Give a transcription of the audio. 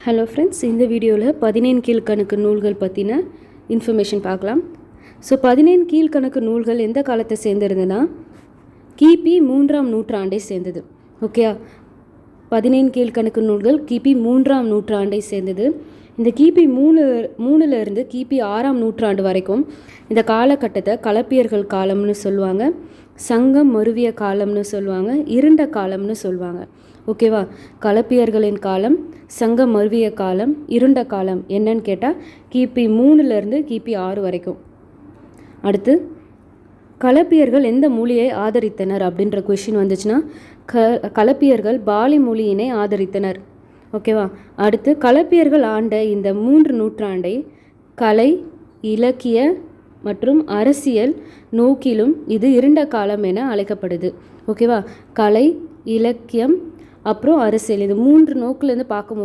Hello friends, இந்த வீடியோவில் 17 கீழ்கணக்கு நூல்கள் பற்றின இன்ஃபர்மேஷன் பார்க்கலாம். ஸோ 17 கீழ்கணக்கு நூல்கள் எந்த காலத்தை சேர்ந்திருந்ததுன்னா கிபி 3ஆம் நூற்றாண்டை சேர்ந்தது. ஓகே, 17 கீழ்கணக்கு நூல்கள் கிபி 3ஆம் நூற்றாண்டை சேர்ந்தது. இந்த கிபி 3லேருந்து கிபி 6ஆம் நூற்றாண்டு வரைக்கும் இந்த காலகட்டத்தை கலப்பியர்கள் காலம்னு சொல்லுவாங்க, சங்கம் மருவிய காலம்னு சொல்லுவாங்க, இருண்ட காலம்னு சொல்லுவாங்க. ஓகேவா, கலப்பியர்களின் காலம், சங்கம் மருவிய காலம், இருண்ட காலம் என்னன்னு கேட்டால் கிபி 3லேருந்து கிபி 6 வரைக்கும். அடுத்து கலப்பியர்கள் எந்த மொழியை ஆதரித்தனர் அப்படின்ற கொஷின் வந்துச்சுன்னா கலப்பியர்கள் பாலி மொழியினை ஆதரித்தனர். ஓகேவா, அடுத்து கலப்பியர்கள் ஆண்ட இந்த 3 நூற்றாண்டை கலை, இலக்கிய மற்றும் அரசியல் நோக்கிலும் இது இருண்ட காலம் என அழைக்கப்படுது. ஓகேவா, கலை, இலக்கியம் அப்புறம் அரசியல், இது 3 நோக்கிலேருந்து பார்க்கும்போது